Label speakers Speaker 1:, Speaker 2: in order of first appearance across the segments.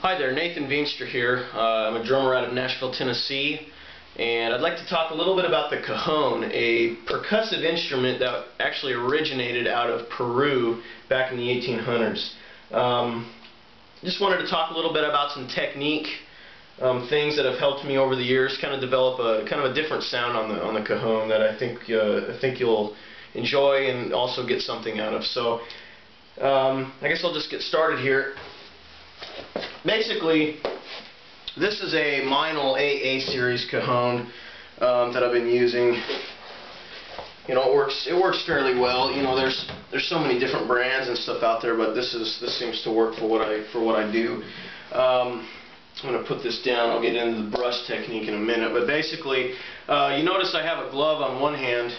Speaker 1: Hi there, Nathan Veenstra here. I'm a drummer out of Nashville, Tennessee, and I'd like to talk a little bit about the cajon, a percussive instrument that actually originated out of Peru back in the 1800s. Just wanted to talk a little bit about some technique, things that have helped me over the years, kind of develop a kind of a different sound on the cajon that I think you'll enjoy and also get something out of. So I guess I'll just get started here. Basically, this is a Meinl AA series cajon that I've been using. You know, it works fairly well. You know, there's so many different brands and stuff out there, but this seems to work for what I do. I'm going to put this down. I'll get into the brush technique in a minute, but basically, you notice I have a glove on one hand.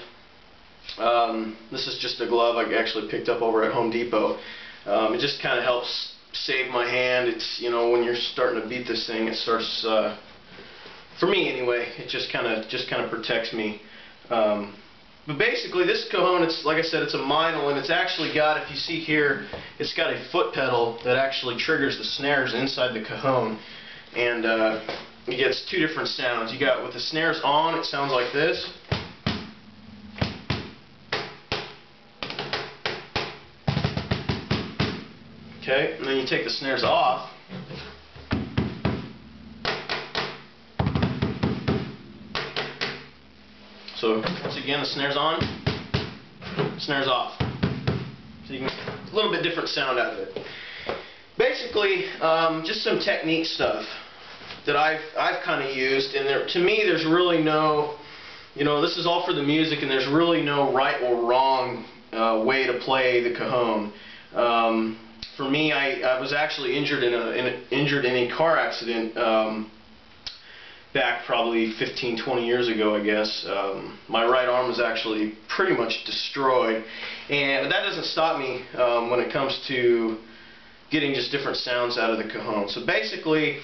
Speaker 1: This is just a glove I actually picked up over at Home Depot. It just kind of helps save my hand. It's, you know, when you're starting to beat this thing, it starts, for me anyway, it just kind of protects me. But basically, this cajon, it's like I said, it's a Meinl, and it's actually got, if you see here, it's got a foot pedal that actually triggers the snares inside the cajon, and it gets two different sounds. You got, with the snares on, it sounds like this. Okay, and then you take the snares off. So once again, the snares on, snares off. So you can get a little bit different sound out of it. Basically, just some technique stuff that I've kind of used, and to me, there's really no, you know, this is all for the music, and there's really no right or wrong way to play the cajon. For me, I was actually injured in a car accident back probably 15-20 years ago, I guess. My right arm was actually pretty much destroyed, but that doesn't stop me when it comes to getting just different sounds out of the cajon. So basically,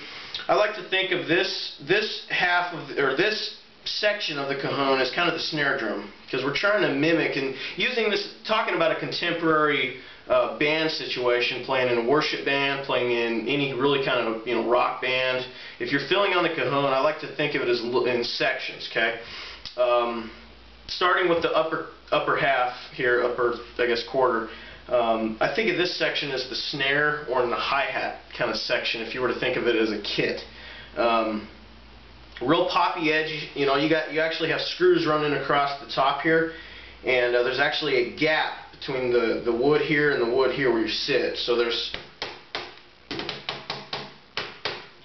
Speaker 1: I like to think of this half of, or this section of the cajon as kind of the snare drum, because we're trying to mimic and using this, talking about a contemporary band situation, playing in a worship band, playing in any really kind of, you know, rock band. If you're filling on the cajon, I like to think of it as in sections. Okay, starting with the upper half here, I guess quarter. I think of this section as the snare or in the hi-hat kind of section, if you were to think of it as a kit. Real poppy edge. You know, you actually have screws running across the top here, and there's actually a gap between the wood here and the wood here where you sit. So you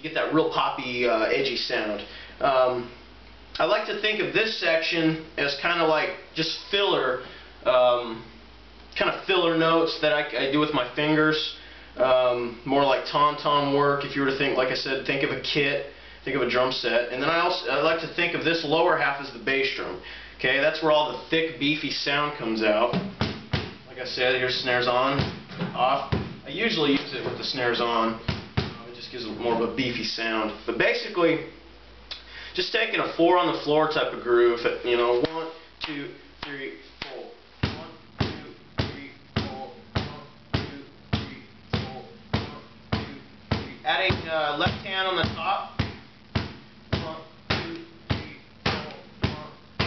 Speaker 1: get that real poppy, edgy sound. I like to think of this section as kind of like just filler, kind of filler notes that I do with my fingers, more like tom-tom work. If you were to think, like I said, think of a kit, think of a drum set. And then I like to think of this lower half as the bass drum. Okay, that's where all the thick, beefy sound comes out. Like I said, here's snares on, off. I usually use it with the snares on. It just gives it more of a beefy sound. But basically, just taking a 4 on the floor type of groove. You know, 1, 2, 3, 4. 1, 2, 3, 4. 1, 2, 3, 4. 1, 2, 3. Adding left hand on the top. 1, 2, 3, 4. 1, 2,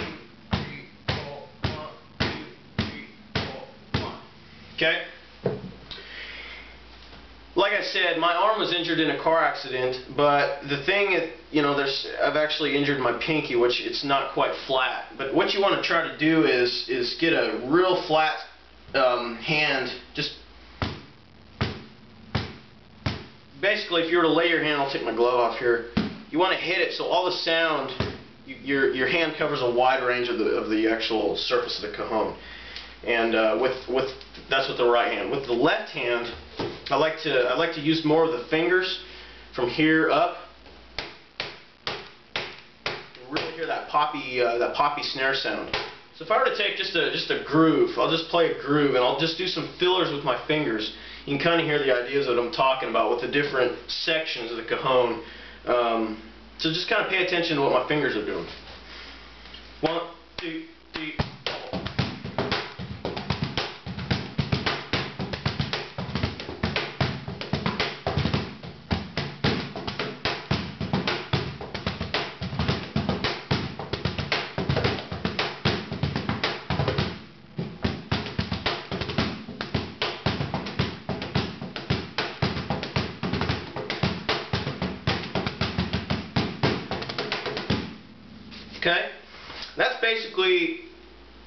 Speaker 1: 3, 4. 1, 2, 3, 4. 1. Okay? Like I said, my arm was injured in a car accident, but the thing, you know, I've actually injured my pinky, which it's not quite flat. But what you want to try to do is get a real flat hand. Just basically, if you were to lay your hand, I'll take my glove off here. You want to hit it so all the sound, your hand covers a wide range of the actual surface of the cajon. And that's with the right hand. With the left hand, I like to use more of the fingers from here up. You really hear that poppy snare sound. So if I were to take just a groove, I'll just play a groove, and I'll just do some fillers with my fingers. You can kind of hear the ideas that I'm talking about with the different sections of the cajon. So just kind of pay attention to what my fingers are doing. 1, 2, 3. Okay? That's basically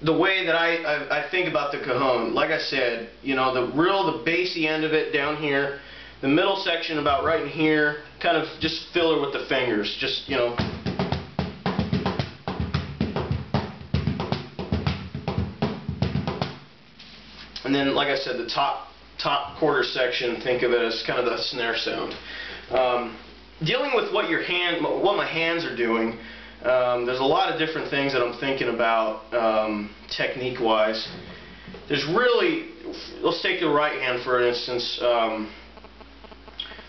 Speaker 1: the way that I think about the cajon. Like I said, you know, the bassy end of it down here, the middle section about right in here, kind of just filler with the fingers, just, you know. And then, like I said, the top quarter section, think of it as kind of the snare sound. Dealing with what my hands are doing, there's a lot of different things that I'm thinking about technique-wise. There's really, let's take the right hand for instance.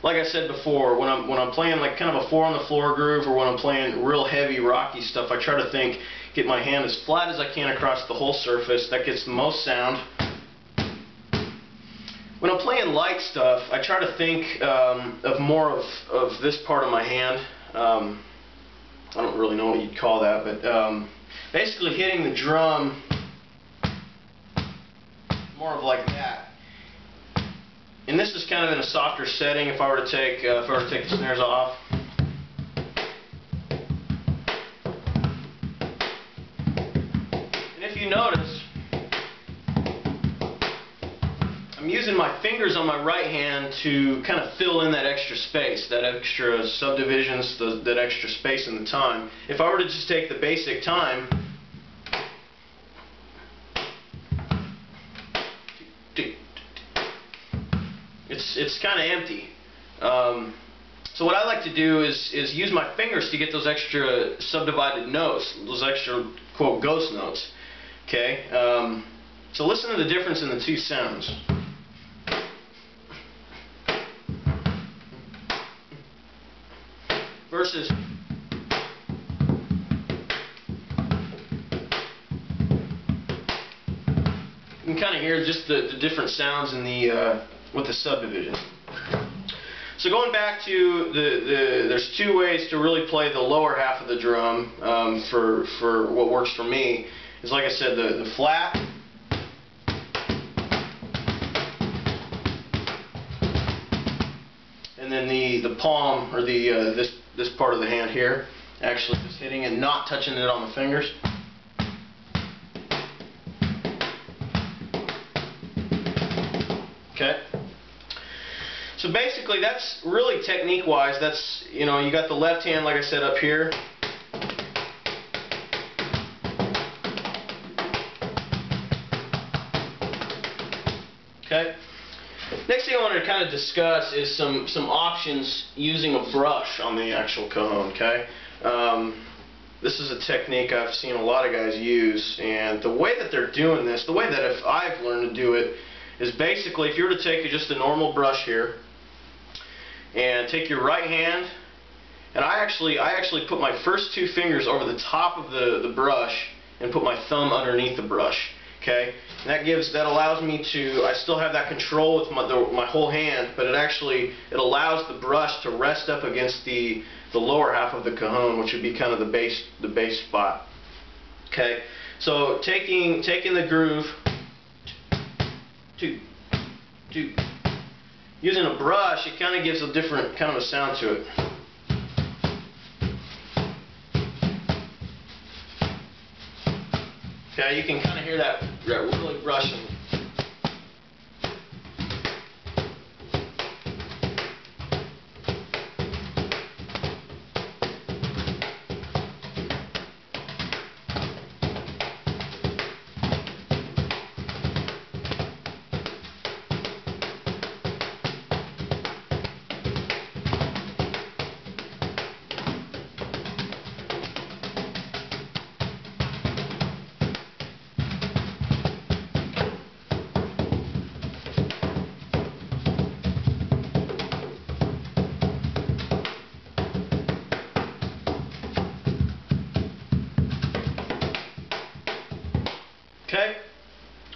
Speaker 1: Like I said before, when I'm playing like kind of a 4 on the floor groove, or when I'm playing real heavy rocky stuff, I try to get my hand as flat as I can across the whole surface. That gets the most sound. When I'm playing light stuff, I try to think of more of this part of my hand. I don't really know what you'd call that, but basically hitting the drum more of like that. And this is kind of in a softer setting. If I were to take the snares off. And if you notice, I'm using my fingers on my right hand to kind of fill in that extra space, that extra subdivisions, that extra space in the time. If I were to just take the basic time, it's kind of empty. So what I like to do is use my fingers to get those extra subdivided notes, those extra, quote, ghost notes. Okay? So listen to the difference in the two sounds. Versus you can kind of hear just the different sounds in with the subdivision. So going back to there's two ways to really play the lower half of the drum for what works for me. Is, like I said, the flat, and then the palm, or this part of the hand here, actually just hitting and not touching it on the fingers. Okay. So basically, that's really technique-wise. That's, you know, you got the left hand, like I said, up here. Okay. Next thing I wanted to kind of discuss is some options using a brush on the actual cajon. Okay. This is a technique I've seen a lot of guys use, and the way that they're doing this, the way that I've learned to do it, is basically, if you were to take just a normal brush here and take your right hand, and I actually put my first two fingers over the top of the brush and put my thumb underneath the brush. Okay, and that allows me to, I still have that control with my whole hand, but it allows the brush to rest up against the lower half of the cajon, which would be kind of the bass spot. Okay, so taking the groove, two. Using a brush, it kind of gives a different kind of a sound to it. Okay, you can kind of hear that really brushing. Okay,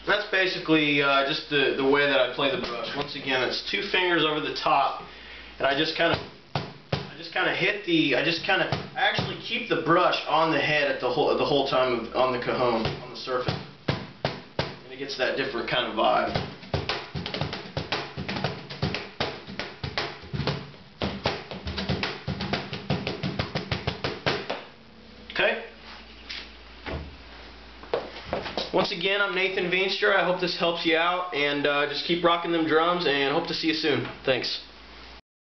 Speaker 1: that's basically just the way that I play the brush. Once again, it's two fingers over the top, and I actually keep the brush on the head at the whole time on the cajon, on the surface, and it gets that different kind of vibe. Okay. Once again, I'm Nathan Veenstra. I hope this helps you out, and just keep rocking them drums, and hope to see you soon. Thanks.